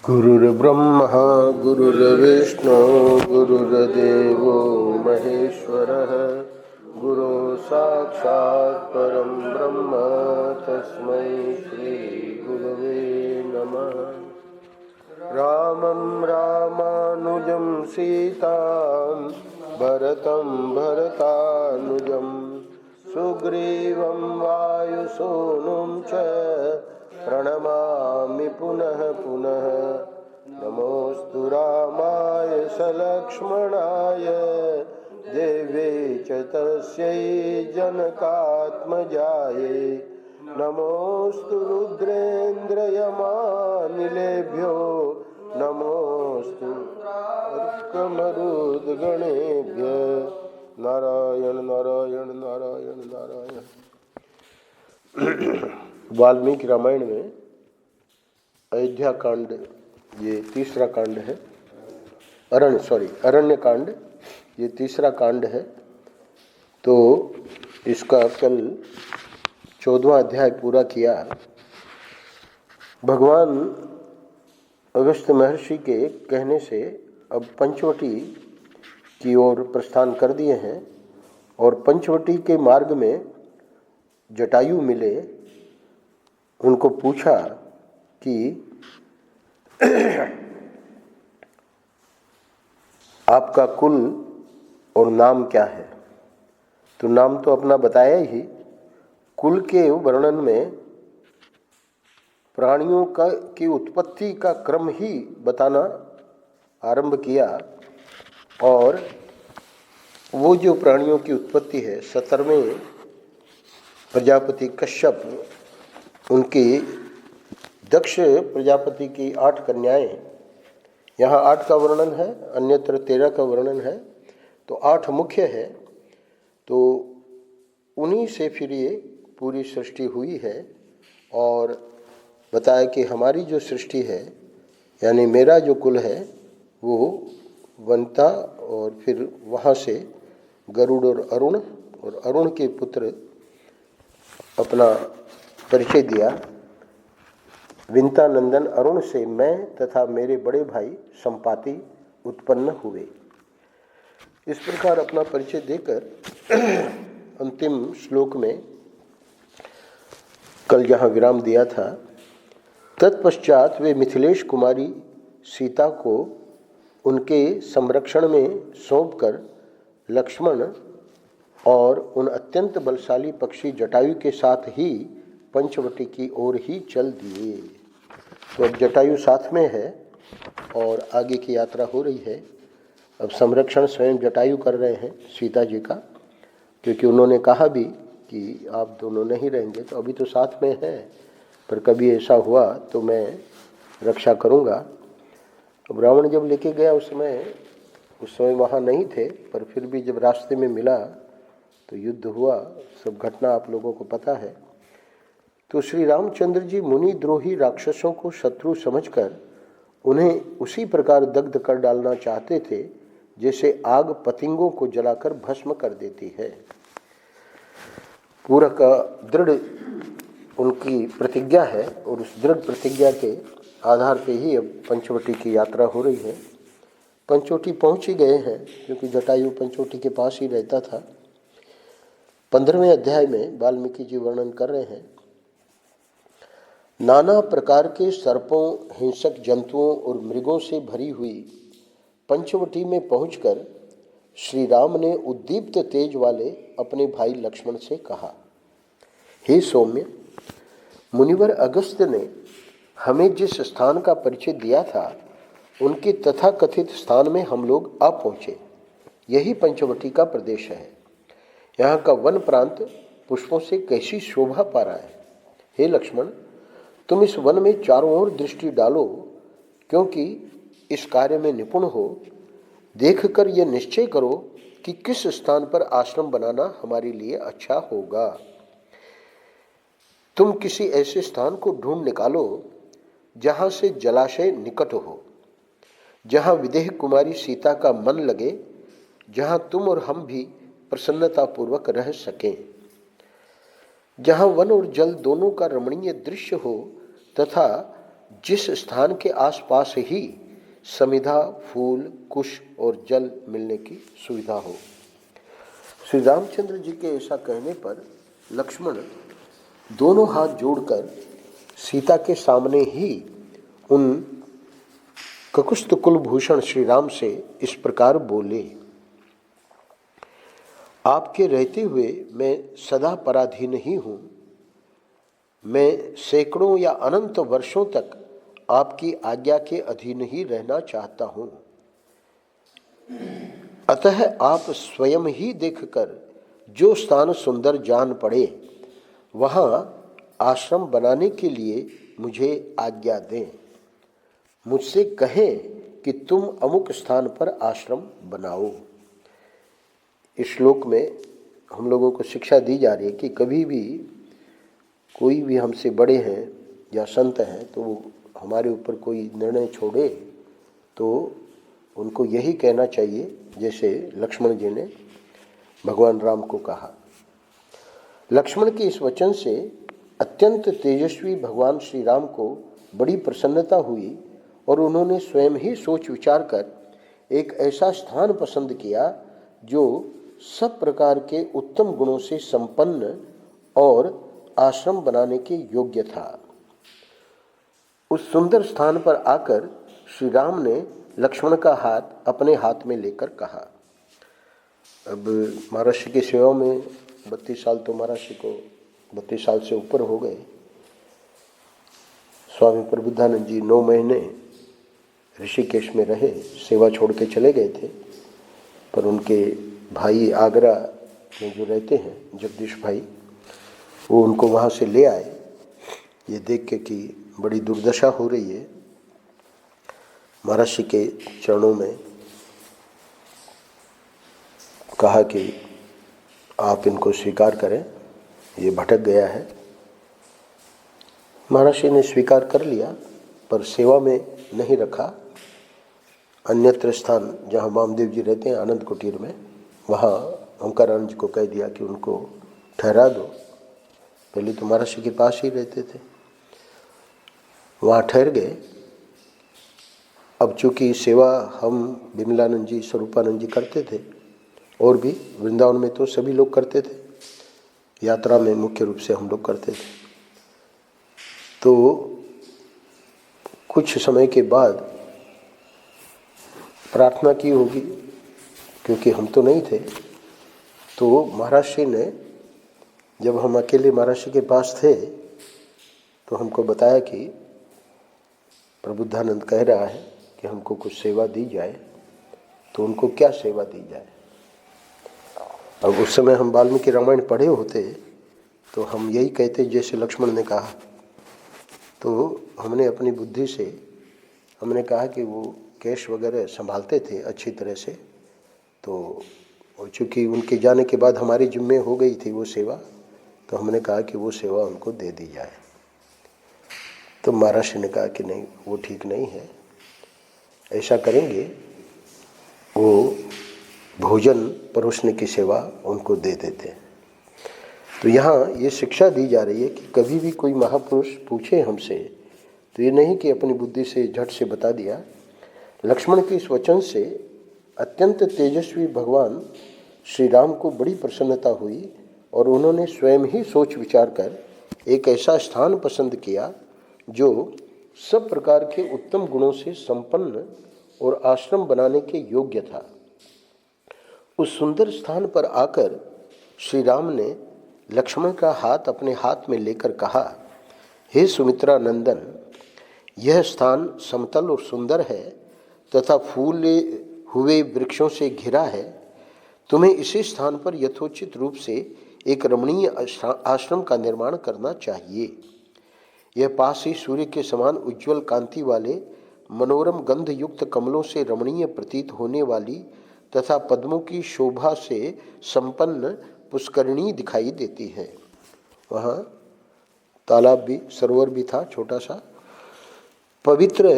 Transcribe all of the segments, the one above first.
गुरुर्ब्रह्मा गुरुर्विष्णु गुरुर्देवो महेश्वरः गुरु साक्षात् परं ब्रह्म तस्मै श्री गुरवे नमः। रामं रामानुजं सीतां भरतं भरतानुजं सुग्रीवं वायुसूनुं च प्रणमामि पुनः पुनः। नमोऽस्तु रामाय सलक्ष्मणाय देव्यै च तस्यै जनकात्मजायै। नमोऽस्तु रुद्रेन्द्रयमानिलेभ्यो नमोऽस्तु अर्कमरुद्गणेभ्यः। नारायण नारायण नारायण नारायण। वाल्मीकि रामायण में अयोध्या कांड ये तीसरा कांड है। अरण्य कांड ये तीसरा कांड है। तो इसका कल 14वां अध्याय पूरा किया। भगवान अगस्त्य महर्षि के कहने से अब पंचवटी की ओर प्रस्थान कर दिए हैं और पंचवटी के मार्ग में जटायु मिले। उनको पूछा कि आपका कुल और नाम क्या है। तो नाम तो अपना बताया ही, कुल के वर्णन में प्राणियों की उत्पत्ति का क्रम ही बताना आरंभ किया। और वो जो प्राणियों की उत्पत्ति है, 17वें प्रजापति कश्यप, उनकी दक्ष प्रजापति की 8 कन्याएं, यहाँ 8 का वर्णन है, अन्यत्र 13 का वर्णन है, तो 8 मुख्य है। तो उन्हीं से फिर ये पूरी सृष्टि हुई है। और बताया कि हमारी जो सृष्टि है, यानी मेरा जो कुल है, वो वनिता और फिर वहाँ से गरुड़ और अरुण के पुत्र अपना परिचय दिया। विंता नंदन अरुण से मैं तथा मेरे बड़े भाई संपाति उत्पन्न हुए। इस प्रकार अपना परिचय देकर अंतिम श्लोक में कल जहाँ विराम दिया था, तत्पश्चात वे मिथिलेश कुमारी सीता को उनके संरक्षण में सौंपकर लक्ष्मण और उन अत्यंत बलशाली पक्षी जटायु के साथ ही पंचवटी की ओर ही चल दिए। तो अब जटायु साथ में है और आगे की यात्रा हो रही है। अब संरक्षण स्वयं जटायु कर रहे हैं सीता जी का, क्योंकि उन्होंने कहा भी कि आप दोनों नहीं रहेंगे, तो अभी तो साथ में हैं, पर कभी ऐसा हुआ तो मैं रक्षा करूंगा। अब रावण जब लेके गया उस समय वहाँ नहीं थे, पर फिर भी जब रास्ते में मिला तो युद्ध हुआ। सब घटना आप लोगों को पता है। तो श्री रामचंद्र जी मुनि द्रोही राक्षसों को शत्रु समझकर उन्हें उसी प्रकार दग्ध कर डालना चाहते थे जैसे आग पतंगों को जलाकर भस्म कर देती है। पूरा का दृढ़ उनकी प्रतिज्ञा है और उस दृढ़ प्रतिज्ञा के आधार पे ही अब पंचवटी की यात्रा हो रही है। पंचवटी पहुंच ही गए हैं, क्योंकि जटायु पंचवटी के पास ही रहता था। 15वें अध्याय में वाल्मीकि जी वर्णन कर रहे हैं, नाना प्रकार के सर्पों, हिंसक जंतुओं और मृगों से भरी हुई पंचवटी में पहुंचकर श्री राम ने उद्दीप्त तेज वाले अपने भाई लक्ष्मण से कहा, हे सौम्य, मुनिवर अगस्त्य ने हमें जिस स्थान का परिचय दिया था, उनके तथाकथित स्थान में हम लोग आ पहुँचे। यही पंचवटी का प्रदेश है। यहाँ का वन प्रांत पुष्पों से कैसी शोभा पा रहा है। हे लक्ष्मण, तुम इस वन में चारों ओर दृष्टि डालो, क्योंकि इस कार्य में निपुण हो। देखकर यह निश्चय करो कि किस स्थान पर आश्रम बनाना हमारे लिए अच्छा होगा। तुम किसी ऐसे स्थान को ढूंढ निकालो जहाँ से जलाशय निकट हो, जहाँ विदेह कुमारी सीता का मन लगे, जहाँ तुम और हम भी प्रसन्नतापूर्वक रह सकें, जहाँ वन और जल दोनों का रमणीय दृश्य हो तथा जिस स्थान के आसपास ही समिधा, फूल, कुश और जल मिलने की सुविधा हो। श्री रामचंद्र जी के ऐसा कहने पर लक्ष्मण दोनों हाथ जोड़कर सीता के सामने ही उन ककुस्त कुलभूषण श्री राम से इस प्रकार बोले, आपके रहते हुए मैं सदा पराधीन ही हूँ। मैं सैकड़ों या अनंत वर्षों तक आपकी आज्ञा के अधीन ही रहना चाहता हूँ। अतः आप स्वयं ही देखकर जो स्थान सुंदर जान पड़े वहाँ आश्रम बनाने के लिए मुझे आज्ञा दें। मुझसे कहें कि तुम अमुक स्थान पर आश्रम बनाओ। इस श्लोक में हम लोगों को शिक्षा दी जा रही है कि कभी भी कोई भी हमसे बड़े हैं या संत हैं तो वो हमारे ऊपर कोई निर्णय छोड़े तो उनको यही कहना चाहिए जैसे लक्ष्मण जी ने भगवान राम को कहा। लक्ष्मण के इस वचन से अत्यंत तेजस्वी भगवान श्री राम को बड़ी प्रसन्नता हुई और उन्होंने स्वयं ही सोच विचार कर एक ऐसा स्थान पसंद किया जो सब प्रकार के उत्तम गुणों से संपन्न और आश्रम बनाने के योग्य था। उस सुंदर स्थान पर आकर श्री राम ने लक्ष्मण का हाथ अपने हाथ में लेकर कहा। अब महर्षि की सेवा में 32 साल तो महर्षि को 32 साल से ऊपर हो गए। स्वामी प्रबुद्धानंद जी 9 महीने ऋषिकेश में रहे, सेवा छोड़ के चले गए थे, पर उनके भाई आगरा में जो रहते हैं जगदीश भाई, वो उनको वहाँ से ले आए ये देख के कि बड़ी दुर्दशा हो रही है। महर्षि के चरणों में कहा कि आप इनको स्वीकार करें, ये भटक गया है। महर्षि ने स्वीकार कर लिया पर सेवा में नहीं रखा। अन्यत्र स्थान जहाँ वामदेव जी रहते हैं आनंद कुटीर में, वहाँ ओंकारानंद जी को कह दिया कि उनको ठहरा दो। पहले तो महर्षि के पास ही रहते थे, वहाँ ठहर गए। अब चूँकि सेवा हम विमलानंद जी, स्वरूपानंद जी करते थे और भी वृंदावन में तो सभी लोग करते थे, यात्रा में मुख्य रूप से हम लोग करते थे। तो कुछ समय के बाद प्रार्थना की होगी, क्योंकि हम तो नहीं थे, तो महर्षि ने, जब हम अकेले महर्षि के पास थे तो हमको बताया कि प्रबुद्धानंद कह रहा है कि हमको कुछ सेवा दी जाए, तो उनको क्या सेवा दी जाए। अब उस समय हम वाल्मीकि रामायण पढ़े होते तो हम यही कहते जैसे लक्ष्मण ने कहा। तो हमने अपनी बुद्धि से हमने कहा कि वो केश वगैरह संभालते थे अच्छी तरह से, तो चूँकि उनके जाने के बाद हमारी जिम्मे हो गई थी वो सेवा, तो हमने कहा कि वो सेवा उनको दे दी जाए। तो महर्षि ने कहा कि नहीं, वो ठीक नहीं है, ऐसा करेंगे वो भोजन परोसने की सेवा उनको दे देते। तो यहाँ ये शिक्षा दी जा रही है कि कभी भी कोई महापुरुष पूछे हमसे तो ये नहीं कि अपनी बुद्धि से झट से बता दिया। लक्ष्मण के इस वचन से अत्यंत तेजस्वी भगवान श्री राम को बड़ी प्रसन्नता हुई और उन्होंने स्वयं ही सोच विचार कर एक ऐसा स्थान पसंद किया जो सब प्रकार के उत्तम गुणों से संपन्न और आश्रम बनाने के योग्य था। उस सुंदर स्थान पर आकर श्री राम ने लक्ष्मण का हाथ अपने हाथ में लेकर कहा, हे सुमित्रा नंदन, यह स्थान समतल और सुंदर है तथा फूले हुए वृक्षों से घिरा है। तुम्हें इसी स्थान पर यथोचित रूप से एक रमणीय आश्रम का निर्माण करना चाहिए। यह पास ही सूर्य के समान उज्ज्वल कांति वाले मनोरम गंध युक्त कमलों से रमणीय प्रतीत होने वाली तथा पद्मों की शोभा से संपन्न पुष्करिणी दिखाई देती है। वहाँ तालाब भी, सरोवर भी था छोटा सा। पवित्र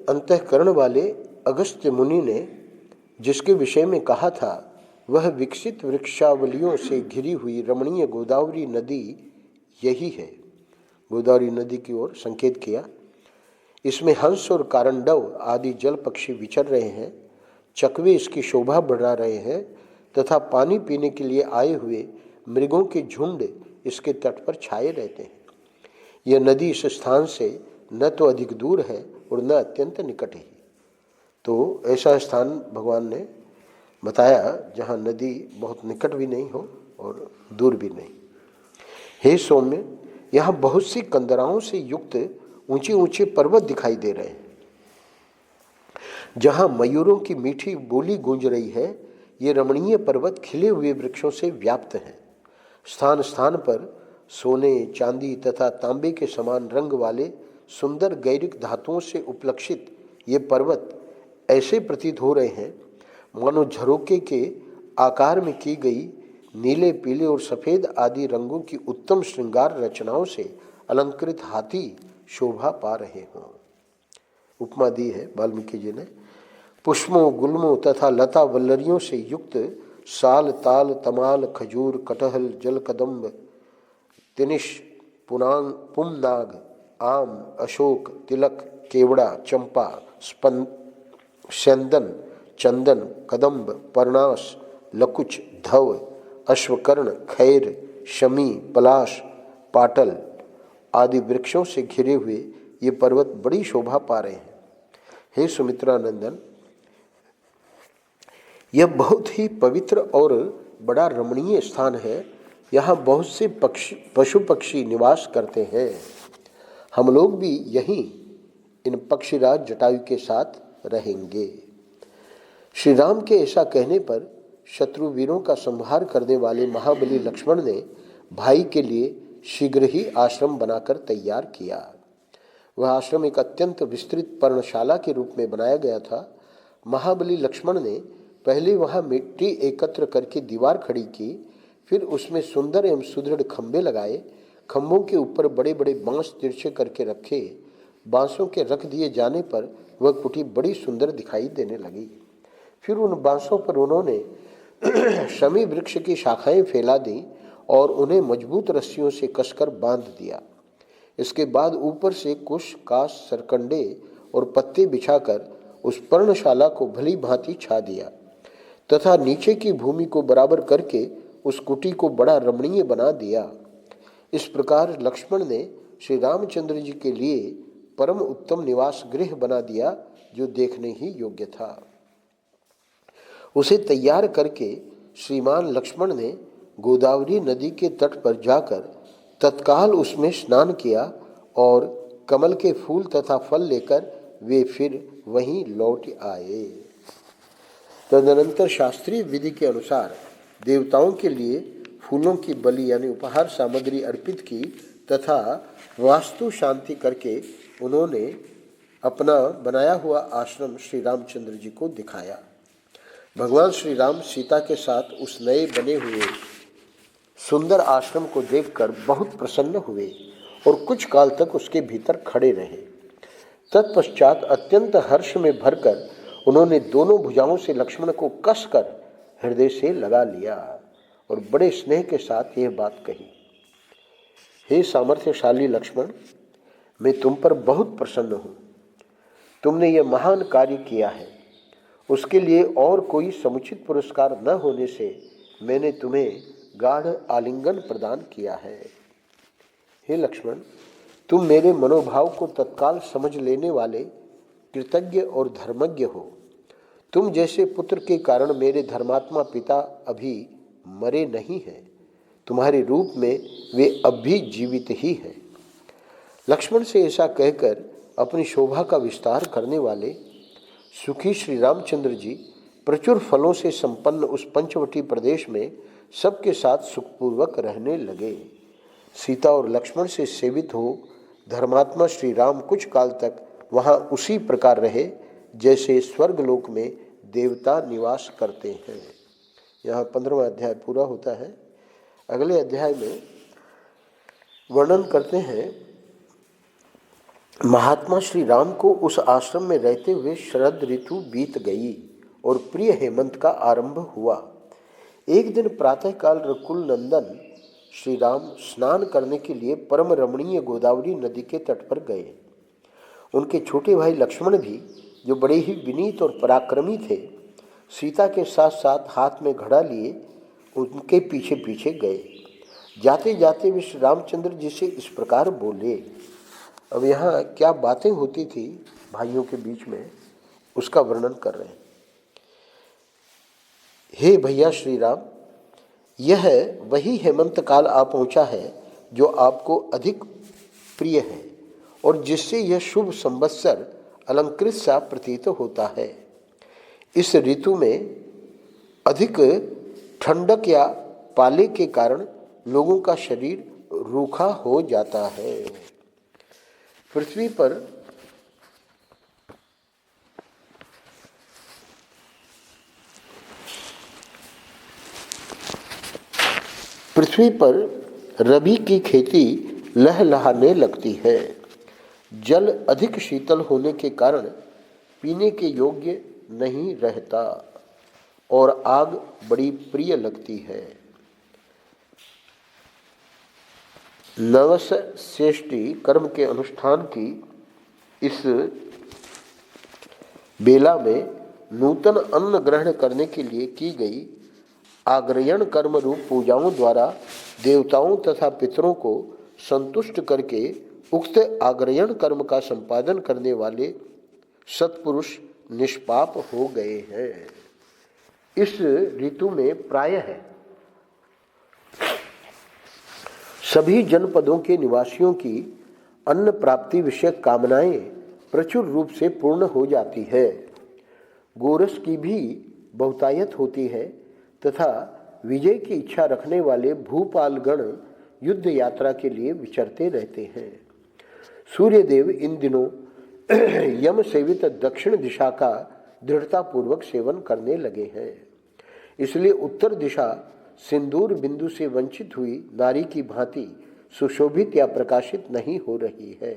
अंतःकरण वाले अगस्त्य मुनि ने जिसके विषय में कहा था वह विकसित वृक्षावलियों से घिरी हुई रमणीय गोदावरी नदी यही है। गोदावरी नदी की ओर संकेत किया। इसमें हंस और कारंडव आदि जल पक्षी विचर रहे हैं। चकवे इसकी शोभा बढ़ा रहे हैं तथा पानी पीने के लिए आए हुए मृगों के झुंड इसके तट पर छाए रहते हैं। यह नदी इस स्थान से न तो अधिक दूर है और न अत्यंत निकट ही। तो ऐसा स्थान भगवान ने बताया जहाँ नदी बहुत निकट भी नहीं हो और दूर भी नहीं। हे सौम्य, यहाँ बहुत सी कंदराओं से युक्त ऊंचे ऊंचे पर्वत दिखाई दे रहे हैं। जहाँ मयूरों की मीठी बोली गूंज रही है, ये रमणीय पर्वत खिले हुए वृक्षों से व्याप्त हैं। स्थान स्थान पर सोने, चांदी तथा तांबे के समान रंग वाले सुंदर गैरिक धातुओं से उपलक्षित ये पर्वत ऐसे प्रतीत हो रहे हैं मानो झरोके के आकार में की गई नीले, पीले और सफ़ेद आदि रंगों की उत्तम श्रृंगार रचनाओं से अलंकृत हाथी शोभा पा रहे हों। उपमा दी है वाल्मीकि जी ने। पुष्पों, गुल्मों तथा लता वल्लरियों से युक्त साल, ताल, तमाल, खजूर, कटहल, जलकदम्ब, तिनिश, पुमनाग, आम, अशोक, तिलक, केवड़ा, चंपा, सेंदन, चंदन, कदम्ब, परनास, लकुच, धव, अश्वकर्ण, खैर, शमी, पलाश, पाटल आदि वृक्षों से घिरे हुए ये पर्वत बड़ी शोभा पा रहे हैं। हे सुमित्रा नंदन, यह बहुत ही पवित्र और बड़ा रमणीय स्थान है। यहाँ बहुत से पशु पक्षी निवास करते हैं। हम लोग भी यहीं इन पक्षीराज जटायु के साथ रहेंगे। श्री राम के ऐसा कहने पर शत्रु वीरों का संहार करने वाले महाबली लक्ष्मण ने भाई के लिए शीघ्र ही आश्रम बनाकर तैयार किया। वह आश्रम एक अत्यंत विस्तृत पर्णशाला के रूप में बनाया गया था। महाबली लक्ष्मण ने पहले वहाँ मिट्टी एकत्र करके दीवार खड़ी की, फिर उसमें सुंदर एवं सुदृढ़ खंभे लगाए। खंभों के ऊपर बड़े बड़े बांस तिरछे करके रखे। बांसों के रख दिए जाने पर वह कुटी बड़ी सुंदर दिखाई देने लगी। फिर उन बांसों पर उन्होंने शमी वृक्ष की शाखाएं फैला दी और उन्हें मजबूत रस्सियों से कसकर बांध दिया। इसके बाद ऊपर से कुश, कास, सरकंडे और पत्ते बिछाकर उस पर्णशाला को भली भांति छा दिया तथा नीचे की भूमि को बराबर करके उस कुटी को बड़ा रमणीय बना दिया। इस प्रकार लक्ष्मण ने श्री रामचंद्र जी के लिए परम उत्तम निवास गृह बना दिया, जो देखने ही योग्य था। उसे तैयार करके श्रीमान लक्ष्मण ने गोदावरी नदी के तट पर जाकर तत्काल उसमें स्नान किया और कमल के फूल तथा फल लेकर वे फिर वहीं लौट आए। तदनंतर शास्त्रीय विधि के अनुसार देवताओं के लिए फूलों की बलि यानी उपहार सामग्री अर्पित की तथा वास्तु शांति करके उन्होंने अपना बनाया हुआ आश्रम श्री रामचंद्र जी को दिखाया। भगवान श्री राम सीता के साथ उस नए बने हुए सुंदर आश्रम को देखकर बहुत प्रसन्न हुए और कुछ काल तक उसके भीतर खड़े रहे। तत्पश्चात अत्यंत हर्ष में भरकर उन्होंने दोनों भुजाओं से लक्ष्मण को कसकर हृदय से लगा लिया और बड़े स्नेह के साथ यह बात कही, हे सामर्थ्यशाली लक्ष्मण, मैं तुम पर बहुत प्रसन्न हूँ। तुमने यह महान कार्य किया है, उसके लिए और कोई समुचित पुरस्कार न होने से मैंने तुम्हें गाढ़ आलिंगन प्रदान किया है। हे लक्ष्मण, तुम मेरे मनोभाव को तत्काल समझ लेने वाले कृतज्ञ और धर्मज्ञ हो। तुम जैसे पुत्र के कारण मेरे धर्मात्मा पिता अभी मरे नहीं हैं। तुम्हारे रूप में वे अब भी जीवित ही हैं। लक्ष्मण से ऐसा कहकर अपनी शोभा का विस्तार करने वाले सुखी श्री रामचंद्र जी प्रचुर फलों से संपन्न उस पंचवटी प्रदेश में सबके साथ सुखपूर्वक रहने लगे। सीता और लक्ष्मण से सेवित हो धर्मात्मा श्री राम कुछ काल तक वहाँ उसी प्रकार रहे जैसे स्वर्गलोक में देवता निवास करते हैं। यहाँ 15वां अध्याय पूरा होता है। अगले अध्याय में वर्णन करते हैं महात्मा श्री राम को उस आश्रम में रहते हुए शरद ऋतु बीत गई और प्रिय हेमंत का आरंभ हुआ। एक दिन प्रातःकाल रकुल नंदन श्री राम स्नान करने के लिए परम रमणीय गोदावरी नदी के तट पर गए। उनके छोटे भाई लक्ष्मण भी, जो बड़े ही विनीत और पराक्रमी थे, सीता के साथ साथ हाथ में घड़ा लिए उनके पीछे पीछे गए। जाते जाते वे श्री रामचंद्र जी से इस प्रकार बोले। अब यहाँ क्या बातें होती थी भाइयों के बीच में, उसका वर्णन कर रहे हैं। हे भैया श्री राम, यह वही हेमंत काल आ पहुँचा है जो आपको अधिक प्रिय है और जिससे यह शुभ संवत्सर अलंकृत सा प्रतीत होता है। इस ऋतु में अधिक ठंडक या पाले के कारण लोगों का शरीर रूखा हो जाता है। पृथ्वी पर रबी की खेती लहलहाने लगती है। जल अधिक शीतल होने के कारण पीने के योग्य नहीं रहता और आग बड़ी प्रिय लगती है। नवस श्रेष्ठी कर्म के अनुष्ठान की इस बेला में नूतन अन्न ग्रहण करने के लिए की गई आग्रयण कर्म रूप पूजाओं द्वारा देवताओं तथा पितरों को संतुष्ट करके उक्त आग्रयण कर्म का संपादन करने वाले सत्पुरुष निष्पाप हो गए हैं। इस ऋतु में प्रायः सभी जनपदों के निवासियों की अन्न प्राप्ति विषयक कामनाएं प्रचुर रूप से पूर्ण हो जाती है। गोरस की भी बहुतायत होती है तथा विजय की इच्छा रखने वाले भूपालगण युद्ध यात्रा के लिए विचरते रहते हैं। सूर्यदेव इन दिनों यम सेवित दक्षिण दिशा का दृढ़तापूर्वक सेवन करने लगे हैं। इसलिए उत्तर दिशा सिंदूर बिंदु से वंचित हुई नारी की भांति सुशोभित या प्रकाशित नहीं हो रही है।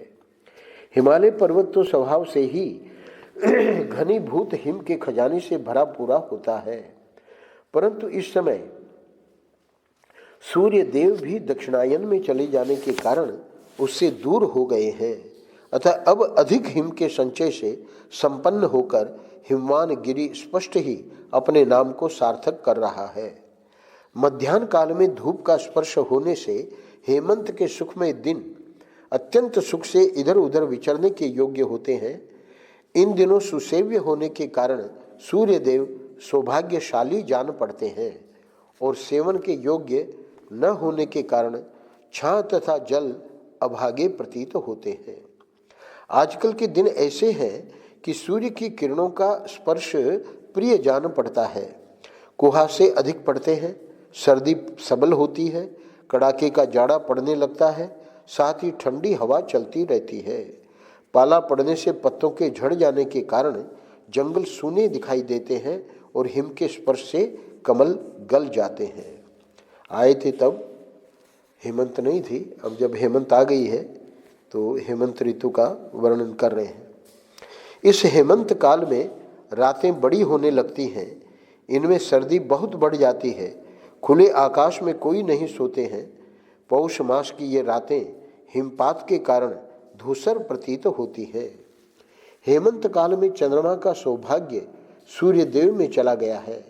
हिमालय पर्वत तो स्वभाव से ही घनीभूत हिम के खजाने से भरा पूरा होता है, परंतु इस समय सूर्य देव भी दक्षिणायन में चले जाने के कारण उससे दूर हो गए हैं। अतः अब अधिक हिम के संचय से संपन्न होकर हिमवान गिरि स्पष्ट ही अपने नाम को सार्थक कर रहा है। मध्याह्न काल में धूप का स्पर्श होने से हेमंत के सुखमय दिन अत्यंत सुख से इधर उधर विचरने के योग्य होते हैं। इन दिनों सुसेव्य होने के कारण सूर्यदेव सौभाग्यशाली जान पड़ते हैं और सेवन के योग्य न होने के कारण छां तथा जल अभागे प्रतीत होते हैं। आजकल के दिन ऐसे हैं कि सूर्य की किरणों का स्पर्श प्रिय जान पड़ता है। कुहासे अधिक पड़ते हैं, सर्दी सबल होती है, कड़ाके का जाड़ा पड़ने लगता है, साथ ही ठंडी हवा चलती रहती है। पाला पड़ने से पत्तों के झड़ जाने के कारण जंगल सूने दिखाई देते हैं और हिम के स्पर्श से कमल गल जाते हैं। आए थे तब हेमंत नहीं थी, अब जब हेमंत आ गई है तो हेमंत ऋतु का वर्णन कर रहे हैं। इस हेमंत काल में रातें बड़ी होने लगती हैं, इनमें सर्दी बहुत बढ़ जाती है, खुले आकाश में कोई नहीं सोते हैं। पौष मास की ये रातें हिमपात के कारण धूसर प्रतीत होती है। हेमंत काल में चंद्रमा का सौभाग्य सूर्यदेव में चला गया है।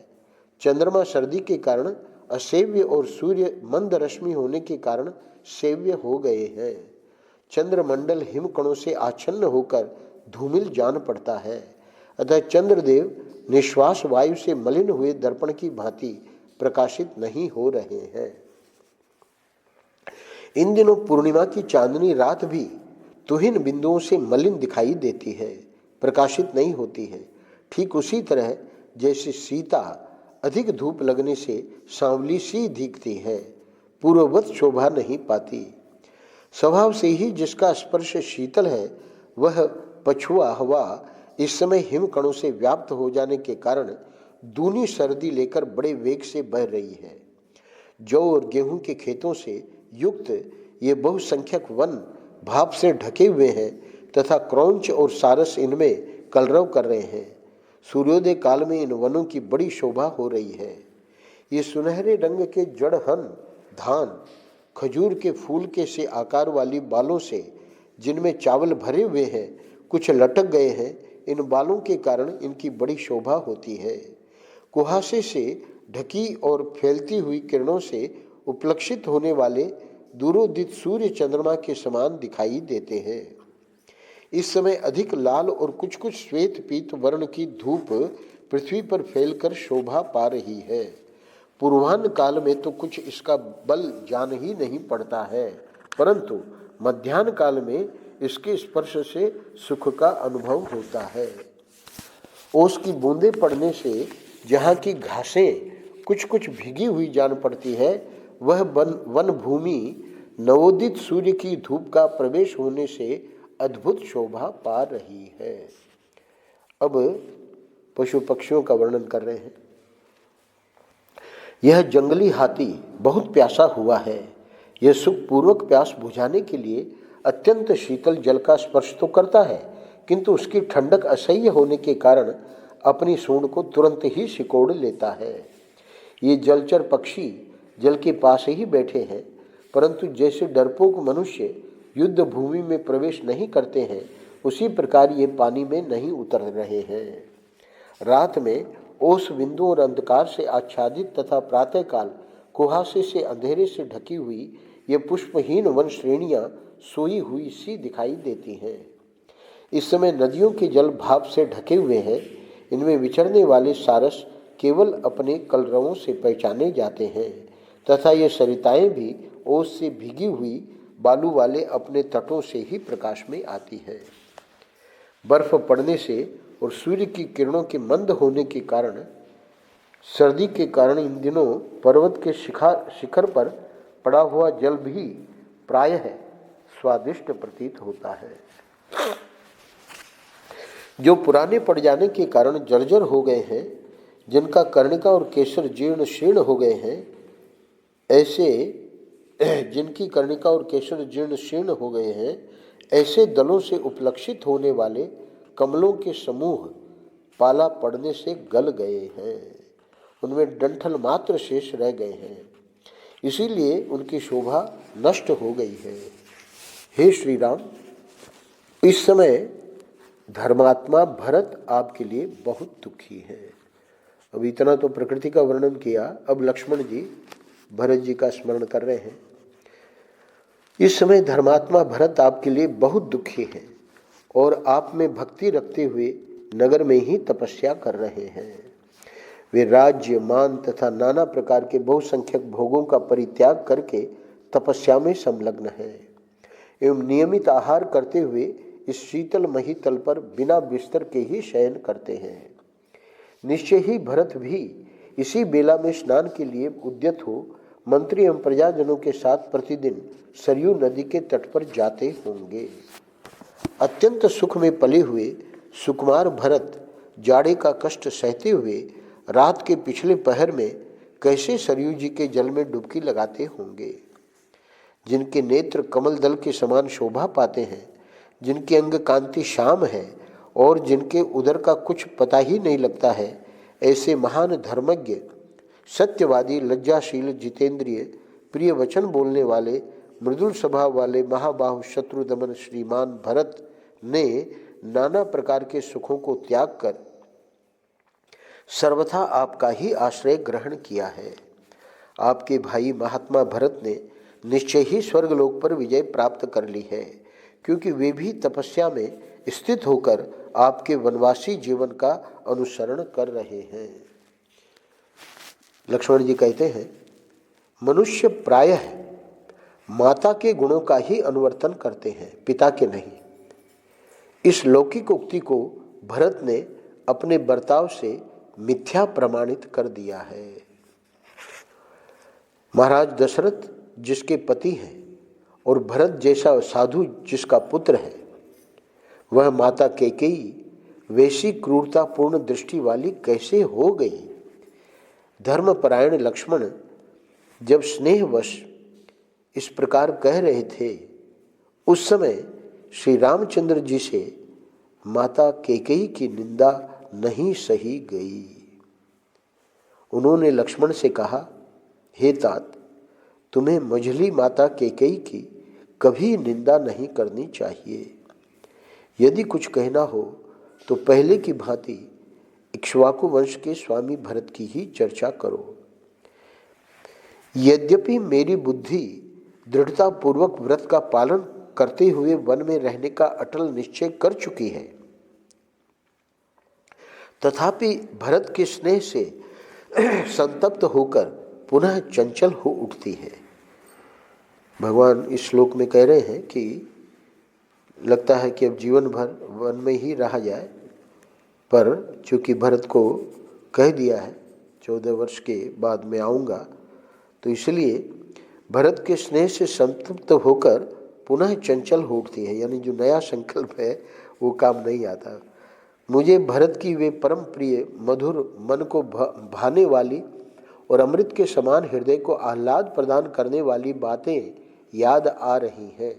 चंद्रमा सर्दी के कारण असेव्य और सूर्य मंद रश्मि होने के कारण सेव्य हो गए हैं। चंद्रमंडल हिमकणों से आच्छन्न होकर धूमिल जान पड़ता है। अतः चंद्रदेव निश्वास वायु से मलिन हुए दर्पण की भांति प्रकाशित नहीं हो रहे हैं। इन दिनों पूर्णिमा की चांदनी रात भी तुहिन बिंदुओं से मलिन दिखाई देती है, प्रकाशित नहीं होती है। ठीक उसी तरह जैसे सीता अधिक धूप लगने से सांवली सी दिखती है, पूर्ववत शोभा नहीं पाती। स्वभाव से ही जिसका स्पर्श शीतल है, वह पछुआ हवा इस समय हिमकणों से व्याप्त हो जाने के कारण दूनी सर्दी लेकर बड़े वेग से बह रही है। जौ और गेहूं के खेतों से युक्त ये बहुसंख्यक वन भाप से ढके हुए हैं तथा क्रौंच और सारस इनमें कलरव कर रहे हैं। सूर्योदय काल में इन वनों की बड़ी शोभा हो रही है। ये सुनहरे रंग के जड़हन धान खजूर के फूल के से आकार वाली बालों से, जिनमें चावल भरे हुए हैं, कुछ लटक गए हैं। इन बालों के कारण इनकी बड़ी शोभा होती है। कुहासे से ढकी और फैलती हुई किरणों से उपलक्षित होने वाले दूरोदित सूर्य चंद्रमा के समान दिखाई देते हैं। इस समय अधिक लाल और कुछ कुछ श्वेत पीत वर्ण की धूप पृथ्वी पर फैलकर शोभा पा रही है। पूर्वाह्न काल में तो कुछ इसका बल जान ही नहीं पड़ता है, परंतु मध्याह्न काल में इसके स्पर्श से सुख का अनुभव होता है। ओस की बूंदें पड़ने से जहाँ की घासें कुछ कुछ भीगी हुई जान पड़ती है, वह वन भूमि नवोदित सूर्य की धूप का प्रवेश होने से अद्भुत शोभा पा रही है। अब पशु पक्षियों का वर्णन कर रहे हैं। यह जंगली हाथी बहुत प्यासा हुआ है। यह सुखपूर्वक प्यास बुझाने के लिए अत्यंत शीतल जल का स्पर्श तो करता है, किंतु उसकी ठंडक असह्य होने के कारण अपनी सूंड को तुरंत ही सिकोड़ लेता है। ये जलचर पक्षी जल के पास ही बैठे हैं, परंतु जैसे डरपोक मनुष्य युद्ध भूमि में प्रवेश नहीं करते हैं, उसी प्रकार ये पानी में नहीं उतर रहे हैं। रात में ओस बिंदु और अंधकार से आच्छादित तथा प्रातःकाल कुहासे से अंधेरे से ढकी हुई ये पुष्पहीन वन श्रेणियां सोई हुई सी दिखाई देती हैं। इस समय नदियों के जल भाप से ढके हुए हैं। इनमें विचरने वाले सारस केवल अपने कलरवों से पहचाने जाते हैं तथा ये सरिताएं भी ओस से भीगी हुई बालू वाले अपने तटों से ही प्रकाश में आती है। बर्फ पड़ने से और सूर्य की किरणों के मंद होने के कारण, सर्दी के कारण इन दिनों पर्वत के शिखर पर पड़ा हुआ जल भी प्रायः स्वादिष्ट प्रतीत होता है। जो पुराने पड़ जाने के कारण जर्जर हो गए हैं, जिनका कर्णिका और केसर जीर्ण शीर्ण हो गए हैं, जिनकी कर्णिका और केसर जीर्ण शीर्ण हो गए हैं, ऐसे दलों से उपलक्षित होने वाले कमलों के समूह पाला पड़ने से गल गए हैं। उनमें डंठल मात्र शेष रह गए हैं, इसीलिए उनकी शोभा नष्ट हो गई है। हे श्री राम, इस समय धर्मात्मा भरत आपके लिए बहुत दुखी है। अब इतना तो प्रकृति का वर्णन किया, अब लक्ष्मण जी भरत जी का स्मरण कर रहे हैं। इस समय धर्मात्मा भरत आपके लिए बहुत दुखी है और आप में भक्ति रखते हुए नगर में ही तपस्या कर रहे हैं। वे राज्य, मान तथा नाना प्रकार के बहुसंख्यक भोगों का परित्याग करके तपस्या में संलग्न हैं एवं नियमित आहार करते हुए इस शीतल मही तल पर बिना बिस्तर के ही शयन करते हैं। निश्चय ही भरत भी इसी बेला में स्नान के लिए उद्यत हो मंत्री एवं प्रजाजनों के साथ प्रतिदिन सरयू नदी के तट पर जाते होंगे। अत्यंत सुख में पले हुए सुकुमार भरत जाड़े का कष्ट सहते हुए रात के पिछले पहर में कैसे सरयू जी के जल में डुबकी लगाते होंगे। जिनके नेत्र कमल दल के समान शोभा पाते हैं, जिनके अंग कांति श्याम है और जिनके उदर का कुछ पता ही नहीं लगता है, ऐसे महान धर्मज्ञ, सत्यवादी, लज्जाशील, जितेंद्रिय, प्रिय वचन बोलने वाले, मृदुल स्वभाव वाले महाबाहु शत्रुदमन श्रीमान भरत ने नाना प्रकार के सुखों को त्याग कर सर्वथा आपका ही आश्रय ग्रहण किया है। आपके भाई महात्मा भरत ने निश्चय ही स्वर्गलोक पर विजय प्राप्त कर ली है, क्योंकि वे भी तपस्या में स्थित होकर आपके वनवासी जीवन का अनुसरण कर रहे हैं। लक्ष्मण जी कहते हैं, मनुष्य प्रायः माता के गुणों का ही अनुवर्तन करते हैं, पिता के नहीं। इस लौकिक उक्ति को भरत ने अपने बर्ताव से मिथ्या प्रमाणित कर दिया है। महाराज दशरथ जिसके पति हैं और भरत जैसा साधु जिसका पुत्र है, वह माता कैकेयी वैसी क्रूरतापूर्ण दृष्टि वाली कैसे हो गई। धर्मपरायण लक्ष्मण जब स्नेहवश इस प्रकार कह रहे थे, उस समय श्री रामचंद्र जी से माता कैकेयी की निंदा नहीं सही गई। उन्होंने लक्ष्मण से कहा, हे तात, तुम्हें मझली माता कैकेयी की कभी निंदा नहीं करनी चाहिए। यदि कुछ कहना हो तो पहले की भांति इक्ष्वाकु वंश के स्वामी भरत की ही चर्चा करो। यद्यपि मेरी बुद्धि दृढ़ता पूर्वक व्रत का पालन करते हुए वन में रहने का अटल निश्चय कर चुकी है, तथापि भरत के स्नेह से संतप्त होकर पुनः चंचल हो उठती है। भगवान इस श्लोक में कह रहे हैं कि लगता है कि अब जीवन भर वन में ही रहा जाए, पर चूंकि भरत को कह दिया है 14 वर्ष के बाद मैं आऊँगा, तो इसलिए भरत के स्नेह से संतप्त होकर पुनः चंचल हो उठती है। यानी जो नया संकल्प है वो काम नहीं आता। मुझे भरत की वे परम प्रिय मधुर मन को भाने वाली और अमृत के समान हृदय को आह्लाद प्रदान करने वाली बातें याद आ रही हैं।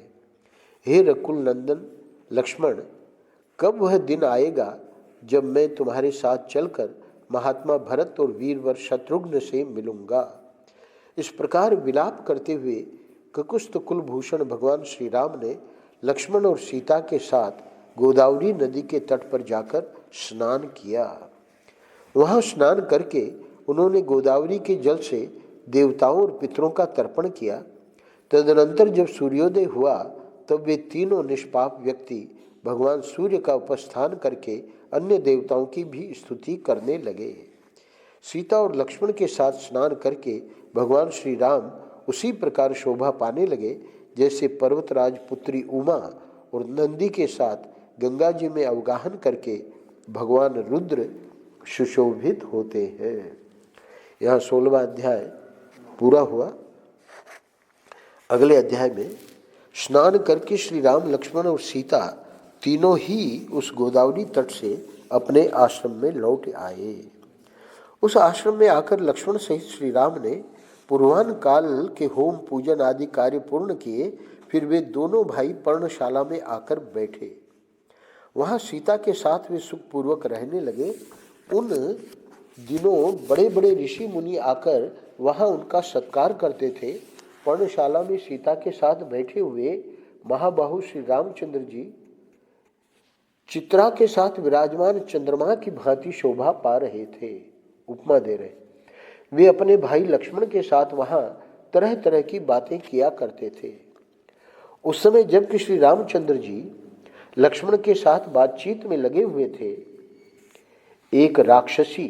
हे रकुल नंदन लक्ष्मण, कब वह दिन आएगा जब मैं तुम्हारे साथ चलकर महात्मा भरत और वीरवर शत्रुघ्न से मिलूंगा। इस प्रकार विलाप करते हुए ककुस्थ कुलभूषण भगवान श्री राम ने लक्ष्मण और सीता के साथ गोदावरी नदी के तट पर जाकर स्नान किया। वहां स्नान करके उन्होंने गोदावरी के जल से देवताओं और पितरों का तर्पण किया। तदनंतर जब सूर्योदय हुआ तब वे तीनों निष्पाप व्यक्ति भगवान सूर्य का उपस्थान करके अन्य देवताओं की भी स्तुति करने लगे। सीता और लक्ष्मण के साथ स्नान करके भगवान श्री राम उसी प्रकार शोभा पाने लगे जैसे पर्वतराज पुत्री उमा और नंदी के साथ गंगा जी में अवगाहन करके भगवान रुद्र सुशोभित होते हैं। यहाँ 16वां अध्याय पूरा हुआ। अगले अध्याय में स्नान करके श्री राम लक्ष्मण और सीता तीनों ही उस गोदावरी तट से अपने आश्रम में लौट आए। उस आश्रम में आकर लक्ष्मण सहित श्री राम ने पूर्वाह्न काल के होम पूजन आदि कार्य पूर्ण किए। फिर वे दोनों भाई पर्णशाला में आकर बैठे। वहां सीता के साथ वे सुखपूर्वक रहने लगे। उन दिनों बड़े बड़े ऋषि मुनि आकर वहां उनका सत्कार करते थे। पर्णशाला में सीता के साथ बैठे हुए महाबाहु श्री रामचंद्र जी चित्रा के साथ विराजमान चंद्रमा की भांति शोभा पा रहे थे, उपमा दे रहे। वे अपने भाई लक्ष्मण के साथ वहां तरह तरह की बातें किया करते थे। उस समय जबकि श्री रामचंद्र जी लक्ष्मण के साथ बातचीत में लगे हुए थे, एक राक्षसी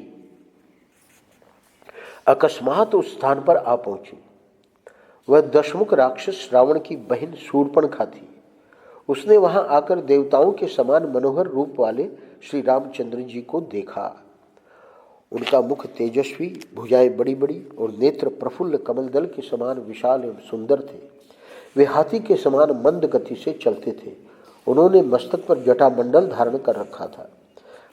अकस्मात उस स्थान पर आ पहुंची। वह दशमुख राक्षस रावण की बहन शूर्पणखा थी। उसने वहां आकर देवताओं के समान मनोहर रूप वाले श्री रामचंद्र जी को देखा। उनका मुख तेजस्वी, भुजाएं बड़ी बड़ी और नेत्र प्रफुल्ल कमलदल के समान विशाल एवं सुंदर थे। वे हाथी के समान मंद गति से चलते थे। उन्होंने मस्तक पर जटामंडल धारण कर रखा था।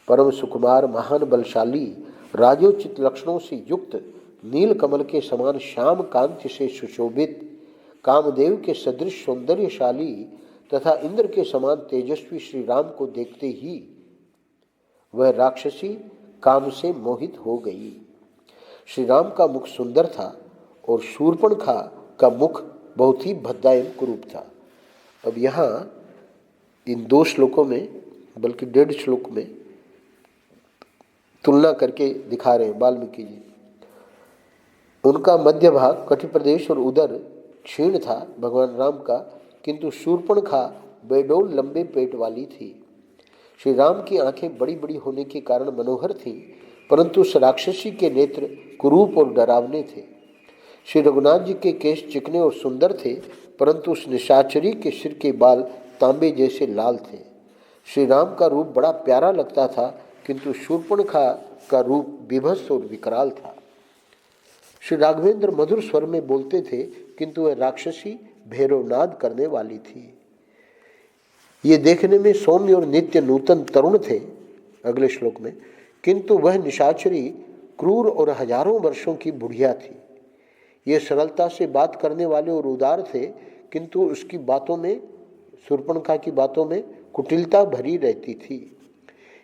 परम सुकुमार, महान बलशाली, राजोचित लक्षणों से युक्त, नील कमल के समान श्याम कांति से सुशोभित, कामदेव के सदृश सौंदर्यशाली तथा इंद्र के समान तेजस्वी श्री राम को देखते ही वह राक्षसी काम से मोहित हो गई। श्री राम का मुख सुंदर था और शूर्पणखा का मुख बहुत ही भद्दा एवं कुरूप था। अब यहाँ इन 2 श्लोकों में, बल्कि 1.5 श्लोक में तुलना करके दिखा रहे हैं वाल्मीकि जी। उनका मध्य भाग कटि प्रदेश और उदर क्षीण था भगवान राम का, किंतु शूर्पणखा बेडौल लंबे पेट वाली थी। श्री राम की आंखें बड़ी बड़ी होने के कारण मनोहर थीं, परंतु उस राक्षसी के नेत्र कुरूप और डरावने थे। श्री रघुनाथ जी के केश चिकने और सुंदर थे, परंतु उस निशाचरी के सिर के बाल तांबे जैसे लाल थे। श्री राम का रूप बड़ा प्यारा लगता था, किंतु शूर्पणखा का रूप विभत्स और विकराल था। श्री राघवेंद्र मधुर स्वर में बोलते थे, किंतु वह राक्षसी भैरवनाद करने वाली थी। ये देखने में सौम्य और नित्य नूतन तरुण थे अगले श्लोक में, किंतु वह निशाचरी क्रूर और हजारों वर्षों की बुढ़िया थी। ये सरलता से बात करने वाले और उदार थे, किंतु उसकी बातों में, शूर्पणखा की बातों में कुटिलता भरी रहती थी।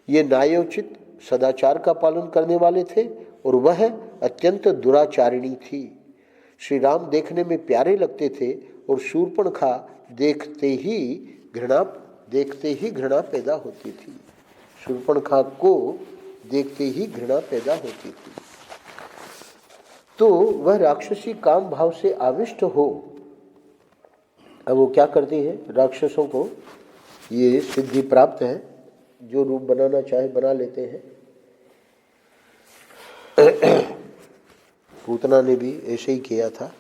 ये न्यायोचित सदाचार का पालन करने वाले थे और वह अत्यंत दुराचारिणी थी। श्री राम देखने में प्यारे लगते थे और शूर्पणखा देखते ही घृणा देखते ही घृणा पैदा होती थी। शूर्पणखा को देखते ही घृणा पैदा होती थी। तो वह राक्षसी काम भाव से आविष्ट हो। अब वो क्या करती है, राक्षसों को ये सिद्धि प्राप्त है, जो रूप बनाना चाहे बना लेते हैं। पूतना ने भी ऐसे ही किया था।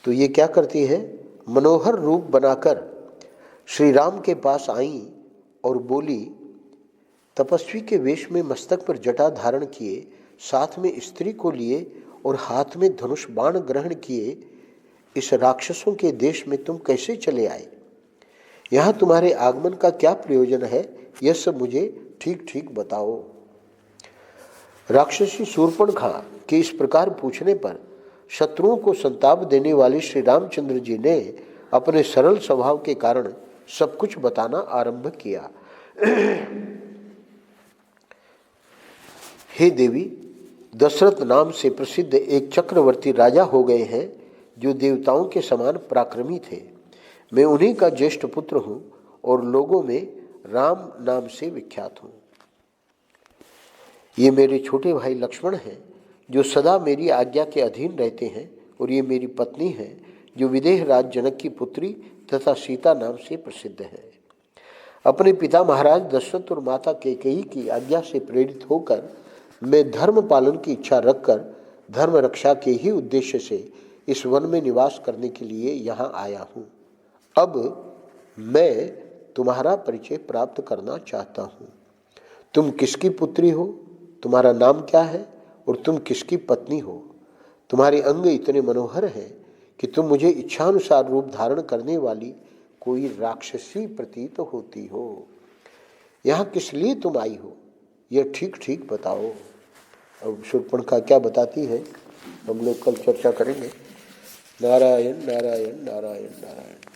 तो ये क्या करती है, मनोहर रूप बनाकर श्री राम के पास आई और बोली, तपस्वी के वेश में मस्तक पर जटा धारण किए, साथ में स्त्री को लिए और हाथ में धनुष बाण ग्रहण किए, इस राक्षसों के देश में तुम कैसे चले आए? यहाँ तुम्हारे आगमन का क्या प्रयोजन है, यह सब मुझे ठीक ठीक बताओ। राक्षसी शूर्पणखा के इस प्रकार पूछने पर शत्रुओं को संताप देने वाले श्री रामचंद्र जी ने अपने सरल स्वभाव के कारण सब कुछ बताना आरंभ किया। हे देवी, दशरथ नाम से प्रसिद्ध एक चक्रवर्ती राजा हो गए हैं, जो देवताओं के समान पराक्रमी थे। मैं उन्हीं का ज्येष्ठ पुत्र हूँ और लोगों में राम नाम से विख्यात हूँ। ये मेरे छोटे भाई लक्ष्मण हैं, जो सदा मेरी आज्ञा के अधीन रहते हैं, और ये मेरी पत्नी है, जो विदेह राज जनक की पुत्री तथा सीता नाम से प्रसिद्ध है। अपने पिता महाराज दशरथ और माता कैकेयी की आज्ञा से प्रेरित होकर मैं धर्म पालन की इच्छा रखकर धर्म रक्षा के ही उद्देश्य से इस वन में निवास करने के लिए यहाँ आया हूँ। अब मैं तुम्हारा परिचय प्राप्त करना चाहता हूँ। तुम किसकी पुत्री हो, तुम्हारा नाम क्या है और तुम किसकी पत्नी हो? तुम्हारे अंग इतने मनोहर हैं कि तुम मुझे इच्छानुसार रूप धारण करने वाली कोई राक्षसी प्रतीत होती हो। यहाँ किस लिए तुम आई हो, यह ठीक ठीक बताओ। अब शूर्पणखा क्या बताती है, हम लोग कल चर्चा करेंगे। नारायण नारायण नारायण नारायण।